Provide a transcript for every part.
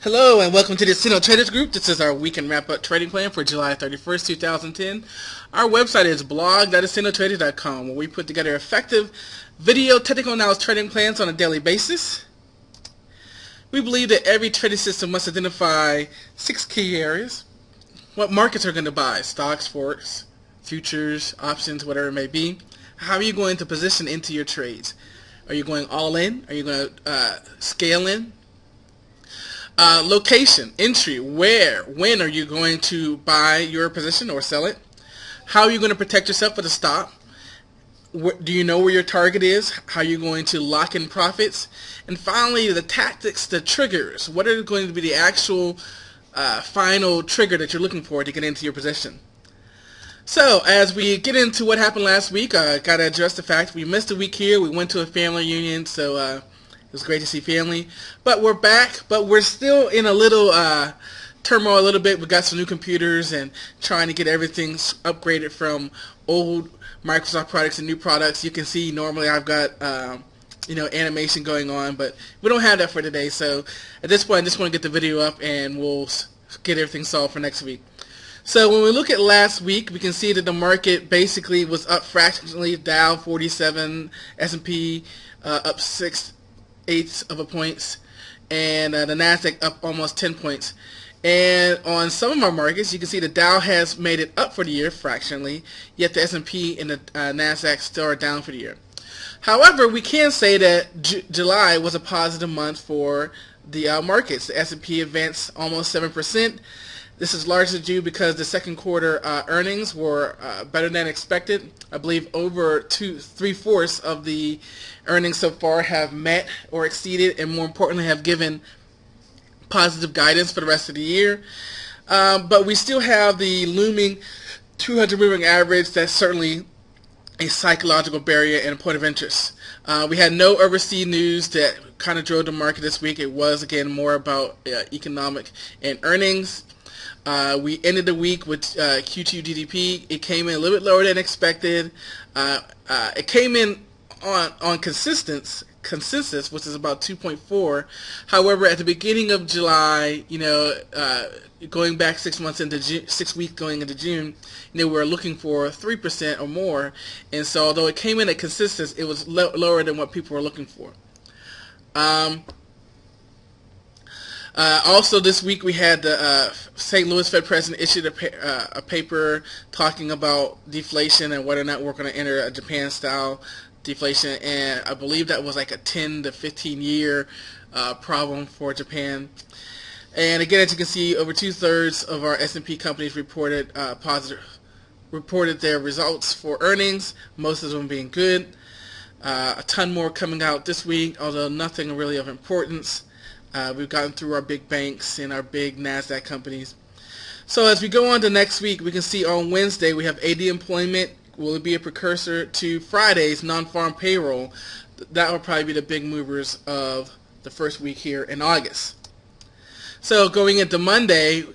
Hello and welcome to the Accendo Traders Group. This is our weekend wrap-up trading plan for July 31st, 2010. Our website is blog.accendotraders.com, where we put together effective video technical analysis trading plans on a daily basis. We believe that every trading system must identify 6 key areas. What markets are going to buy? Stocks, forex, futures, options, whatever it may be. How are you going to position into your trades? Are you going all in? Are you going to scale in? Location, entry, where, when are you going to buy your position or sell it? How are you going to protect yourself with a stop? Do you know where your target is? How are you going to lock in profits? And finally, the tactics, the triggers. What are going to be the actual final trigger that you're looking for to get into your position? So, as we get into what happened last week, I got to address the fact we missed a week here. We went to a family reunion, so it was great to see family. But we're back, but we're still in a little turmoil a little bit. We got some new computers and trying to get everything upgraded from old Microsoft products and new products. You can see normally I've got animation going on, but we don't have that for today. So at this point, I just want to get the video up and we'll get everything solved for next week. So when we look at last week, we can see that the market basically was up fractionally. Dow 47, S&P up 6/8 of a points, and the Nasdaq up almost 10 points. And on some of our markets, you can see the Dow has made it up for the year fractionally, yet the S&P and the Nasdaq still are down for the year. However, we can say that July was a positive month for the markets. The S&P advanced almost 7%. This is largely due because the second quarter earnings were better than expected. I believe over 3/4 of the earnings so far have met or exceeded, and more importantly have given positive guidance for the rest of the year. But we still have the looming 200 moving average. That's certainly a psychological barrier and a point of interest. We had no overseas news that kind of drove the market this week. It was, again, more about economic and earnings. We ended the week with Q2 GDP. It came in a little bit lower than expected. It came in on consensus, which is about 2.4. However, at the beginning of July, going back 6 months into 6 weeks going into June, we were looking for 3% or more. And so, although it came in at consensus, it was lower than what people were looking for. Also this week we had the St. Louis Fed President issued a paper talking about deflation and whether or not we're going to enter a Japan-style deflation, and I believe that was like a 10 to 15 year problem for Japan. And again, as you can see, over 2/3 of our S&P companies reported their results for earnings, most of them being good. A ton more coming out this week, although nothing really of importance. We've gotten through our big banks and our big NASDAQ companies. So as we go on to next week, we can see on Wednesday we have AD employment. Will it be a precursor to Friday's non-farm payroll? That will probably be the big movers of the first week here in August. So going into Monday,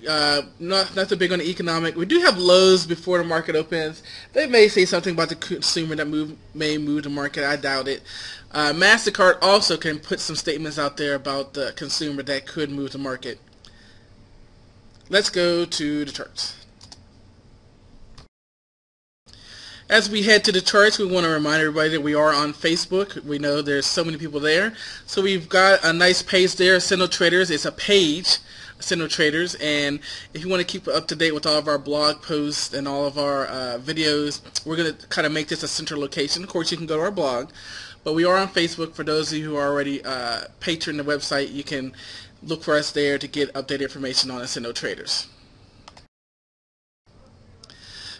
nothing big on the economic. We do have Lowe's before the market opens. They may say something about the consumer that may move the market. I doubt it. MasterCard also can put some statements out there about the consumer that could move the market. Let's go to the charts. As we head to the charts, we want to remind everybody that we are on Facebook. We know there's so many people there. So we've got a nice page there, Accendo Traders. It's a page, Accendo Traders. And if you want to keep up to date with all of our blog posts and all of our videos, we're going to kind of make this a central location. Of course, you can go to our blog. But we are on Facebook. For those of you who are already patron the website, you can look for us there to get updated information on Accendo Traders.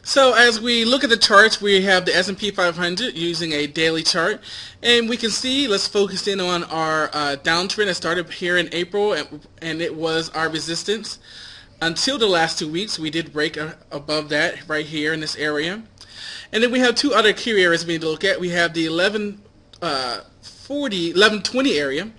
So as we look at the charts, we have the S&P 500 using a daily chart, and we can see, let's focus in on our downtrend that started here in April, and it was our resistance. Until the last 2 weeks, we did break above that right here in this area. And then we have two other key areas we need to look at. We have the 1120 area.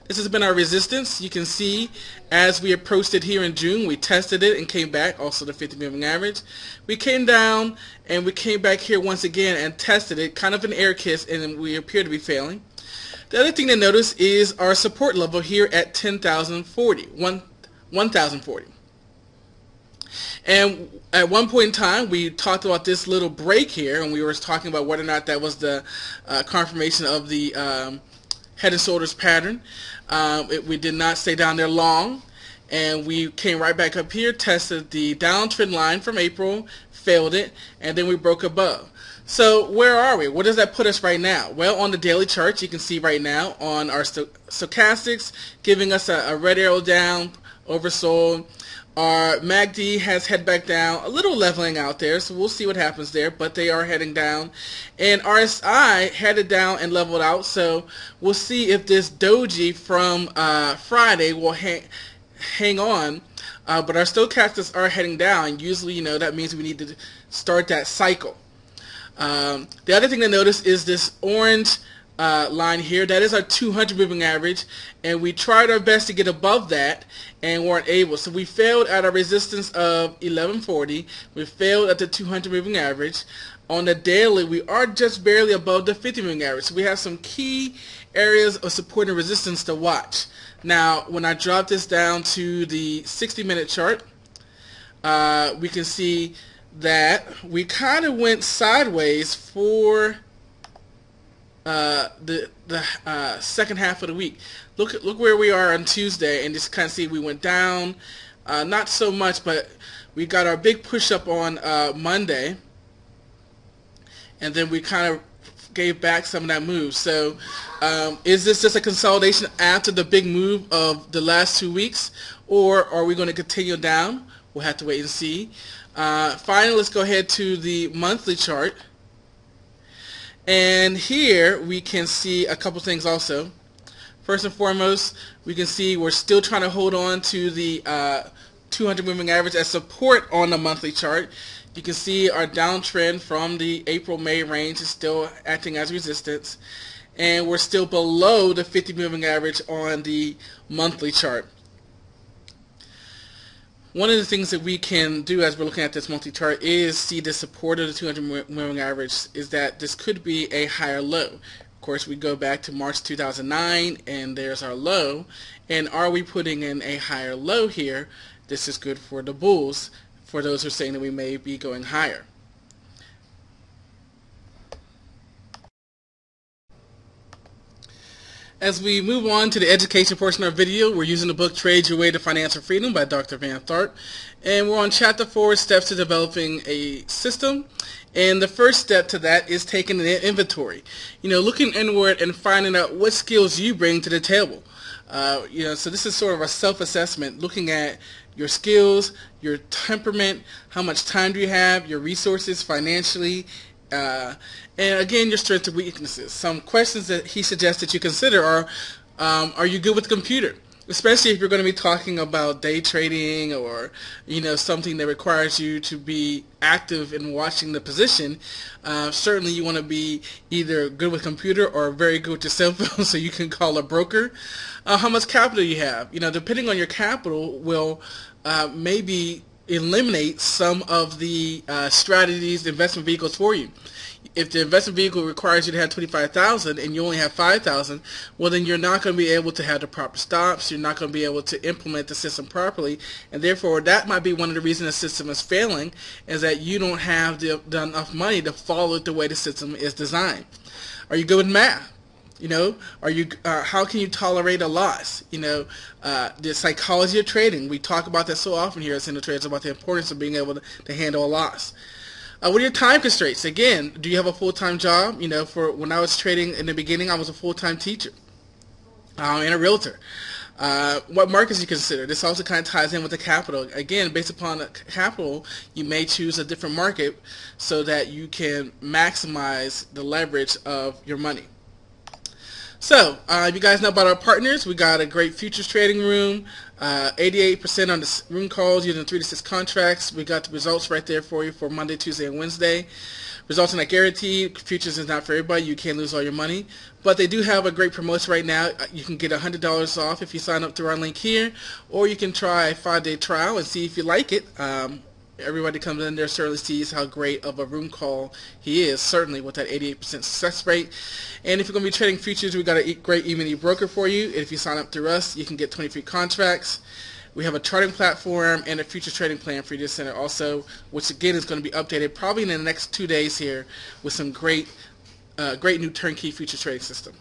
This has been our resistance. You can see as we approached it here in June, we tested it and came back, also the 50 moving average. We came down and we came back here once again and tested it, kind of an air kiss, and we appear to be failing. The other thing to notice is our support level here at 10,040. And at one point in time, we talked about this little break here, and we were talking about whether or not that was the confirmation of the head and shoulders pattern. We did not stay down there long, and we came right back up here, tested the downtrend line from April, failed it, and then we broke above. So where are we? Where does that put us right now? Well, on the daily chart, you can see right now on our stochastics, giving us a red arrow down, oversold. Our MACD has head back down, a little leveling out there, so we'll see what happens there, but they are heading down. And RSI headed down and leveled out, so we'll see if this doji from Friday will hang on. But our stochastics are heading down. Usually, you know, that means we need to start that cycle. The other thing to notice is this orange line here. That is our 200 moving average, and we tried our best to get above that and weren't able. So we failed at our resistance of 1140. We failed at the 200 moving average. On the daily, we are just barely above the 50 moving average. So we have some key areas of support and resistance to watch. Now, when I drop this down to the 60-minute chart, we can see that we kind of went sideways for the second half of the week. Look where we are on Tuesday, and just kind of see we went down, not so much, but we got our big push up on Monday, and then we kind of gave back some of that move. So is this just a consolidation after the big move of the last 2 weeks, or are we going to continue down? We'll have to wait and see. Finally, let's go ahead to the monthly chart. And here we can see a couple things also. First and foremost, we can see we're still trying to hold on to the 200 moving average as support on the monthly chart. You can see our downtrend from the April-May range is still acting as resistance. And we're still below the 50 moving average on the monthly chart. One of the things that we can do as we're looking at this monthly chart is see the support of the 200 moving average is that this could be a higher low. Of course, we go back to March 2009, and there's our low. And are we putting in a higher low here? This is good for the bulls, for those who are saying that we may be going higher. As we move on to the education portion of our video, we're using the book Trade Your Way to Financial Freedom by Dr. Van Tharp. And we're on Chapter 4, Steps to Developing a System. And the first step to that is taking an inventory. You know, looking inward and finding out what skills you bring to the table. So this is sort of a self-assessment, looking at your skills, your temperament, how much time do you have, your resources financially, and again, your strengths and weaknesses. Some questions that he suggests that you consider are you good with the computer? Especially if you're going to be talking about day trading or, you know, something that requires you to be active in watching the position. Certainly you want to be either good with computer or very good with your cell phone so you can call a broker. How much capital you have. You know, depending on your capital will maybe eliminate some of the strategies, investment vehicles for you. If the investment vehicle requires you to have $25,000 and you only have $5,000, well then you're not going to be able to have the proper stops. You're not going to be able to implement the system properly, and therefore that might be one of the reasons the system is failing, is that you don't have enough money to follow it the way the system is designed. Are you good with math? You know, how can you tolerate a loss? You know, the psychology of trading. We talk about that so often here at Accendo Traders about the importance of being able to handle a loss. What are your time constraints? Again, do you have a full-time job? You know, for when I was trading in the beginning, I was a full-time teacher and a realtor. What markets you consider? This also kind of ties in with the capital. Again, based upon the capital, you may choose a different market so that you can maximize the leverage of your money. So, you guys know about our partners. We got a great futures trading room, 88% on the room calls using 3 to 6 contracts. We got the results right there for you for Monday, Tuesday, and Wednesday. Results are not guaranteed. Futures is not for everybody. You can't lose all your money. But they do have a great promotion right now. You can get $100 off if you sign up through our link here, or you can try a 5-day trial and see if you like it. everybody comes in there certainly sees how great of a room call he is, certainly with that 88% success rate. And if you're going to be trading futures, we got a great E-mini broker for you. And if you sign up through us, you can get 20 free contracts. We have a charting platform and a futures trading plan for you to center also, which again is going to be updated probably in the next 2 days here with some great new turnkey future trading system.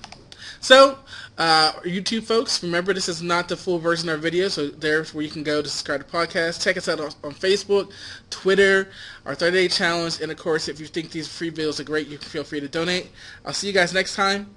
So, YouTube folks, remember this is not the full version of our video, so there's where you can go to subscribe to the podcast. Check us out on Facebook, Twitter, our 30-day challenge, and of course, if you think these free videos are great, you can feel free to donate. I'll see you guys next time.